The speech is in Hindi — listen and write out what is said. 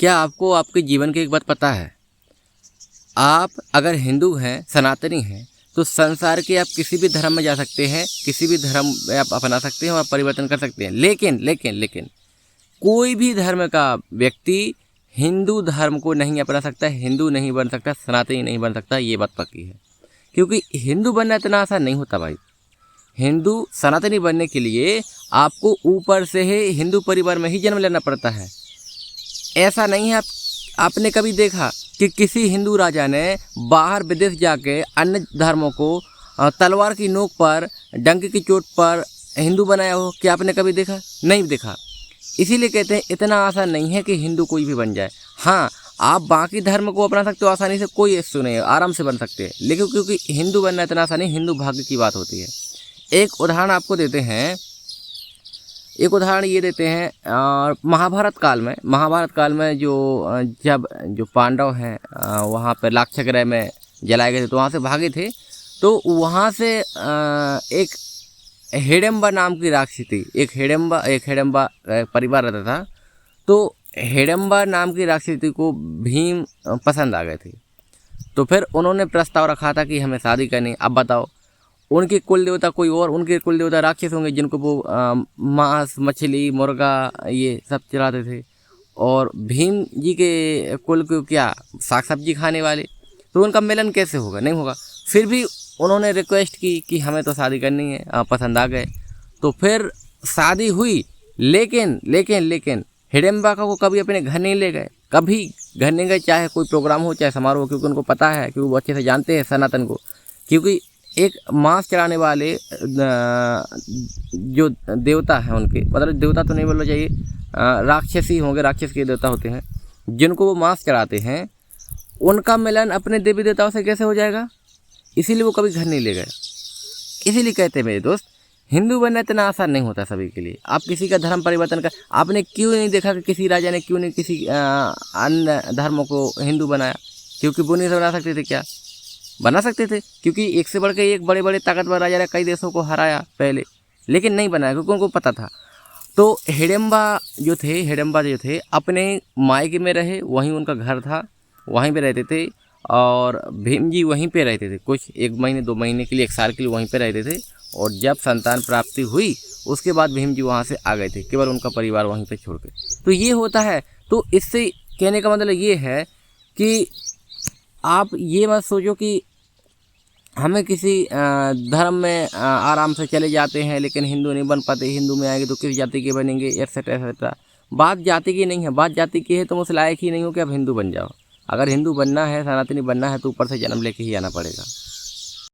क्या आपको आपके जीवन की एक बात पता है? आप अगर हिंदू हैं, सनातनी हैं, तो संसार के आप किसी भी धर्म में जा सकते हैं, किसी भी धर्म में आप अपना सकते हैं और परिवर्तन कर सकते हैं। लेकिन कोई भी धर्म का व्यक्ति हिंदू धर्म को नहीं अपना सकता, हिंदू नहीं बन सकता, सनातनी नहीं बन सकता, ये बात पक्की है। क्योंकि हिंदू बनना इतना आसान नहीं होता भाई। हिंदू सनातनी बनने के लिए आपको ऊपर से ही हिंदू परिवार में ही जन्म लेना पड़ता है। ऐसा नहीं है आपने कभी देखा कि किसी हिंदू राजा ने बाहर विदेश जाके अन्य धर्मों को तलवार की नोक पर, डंके की चोट पर हिंदू बनाया हो? क्या आपने कभी देखा? नहीं देखा। इसीलिए कहते हैं इतना आसान नहीं है कि हिंदू कोई भी बन जाए। हाँ, आप बाकी धर्म को अपना सकते हो आसानी से, कोई इश्यू नहीं है, आराम से बन सकते हैं। लेकिन क्योंकि हिंदू बनना इतना आसान नहीं, हिंदू भाग्य की बात होती है। एक उदाहरण आपको देते हैं, एक उदाहरण ये देते हैं महाभारत काल में जब जो पांडव हैं वहाँ पर लाक्षागृह में जलाए गए थे, तो वहाँ से भागे थे। तो वहाँ से एक हिडिंबा नाम की राक्षसी थी। एक हिडिंबा परिवार रहता था। तो हिडिंबा नाम की राक्षसी को भीम पसंद आ गए थे। तो फिर उन्होंने प्रस्ताव रखा था कि हमें शादी करनी। अब बताओ, उनके कुल देवता कोई और, उनके कुल देवता राक्षस होंगे जिनको वो मांस, मछली, मुर्गा ये सब चलाते थे, और भीम जी के कुल को क्या साग सब्जी खाने वाले। तो उनका मिलन कैसे होगा? नहीं होगा। फिर भी उन्होंने रिक्वेस्ट की कि हमें तो शादी करनी है, पसंद आ गए। तो फिर शादी हुई। लेकिन हिडिंबा को कभी अपने घर नहीं ले गए, कभी घर नहीं गए, चाहे कोई प्रोग्राम हो चाहे समारोह हो, क्योंकि उनको पता है, क्योंकि वो अच्छे से जानते हैं सनातन को। क्योंकि एक मांस चढ़ाने वाले जो देवता हैं, उनके मतलब देवता तो नहीं बोलना चाहिए, राक्षसी होंगे, राक्षस के देवता होते हैं जिनको वो मांस चढ़ाते हैं, उनका मिलन अपने देवी देवताओं से कैसे हो जाएगा? इसीलिए वो कभी घर नहीं ले गए। इसीलिए कहते हैं मेरे दोस्त, हिंदू बनना इतना आसान नहीं होता सभी के लिए। आप किसी का धर्म परिवर्तन कर, आपने क्यों नहीं देखा कि किसी राजा ने क्यों नहीं किसी अन्य धर्मों को हिंदू बनाया? क्योंकि वो नहीं बना सकते थे। क्या बना सकते थे? क्योंकि एक से बढ़ के एक बड़े बड़े ताकतवर राजा ने कई देशों को हराया पहले, लेकिन नहीं बनाया क्योंकि उनको पता था। तो हिडिंबा जो थे अपने मायके में रहे, वहीं उनका घर था, वहीं पे रहते थे। और भीम जी वहीं पे रहते थे, कुछ 1 महीने 2 महीने के लिए, 1 साल के लिए वहीं पे रहते थे। और जब संतान प्राप्ति हुई उसके बाद भीम जी वहाँ से आ गए थे, केवल उनका परिवार वहीं पे छोड़ के। तो ये होता है। तो इससे कहने का मतलब ये है कि आप ये मत सोचो कि हमें किसी धर्म में आराम से चले जाते हैं लेकिन हिंदू नहीं बन पाते, हिंदू में आएंगे तो किस जाति के बनेंगे, एक्सेट्रा एक्सेट्रा। बात जाति की नहीं है, बात जाति की है। तुम उस लायक ही नहीं हो कि आप हिंदू बन जाओ। अगर हिंदू बनना है, सनातनी बनना है, तो ऊपर से जन्म लेके ही आना पड़ेगा।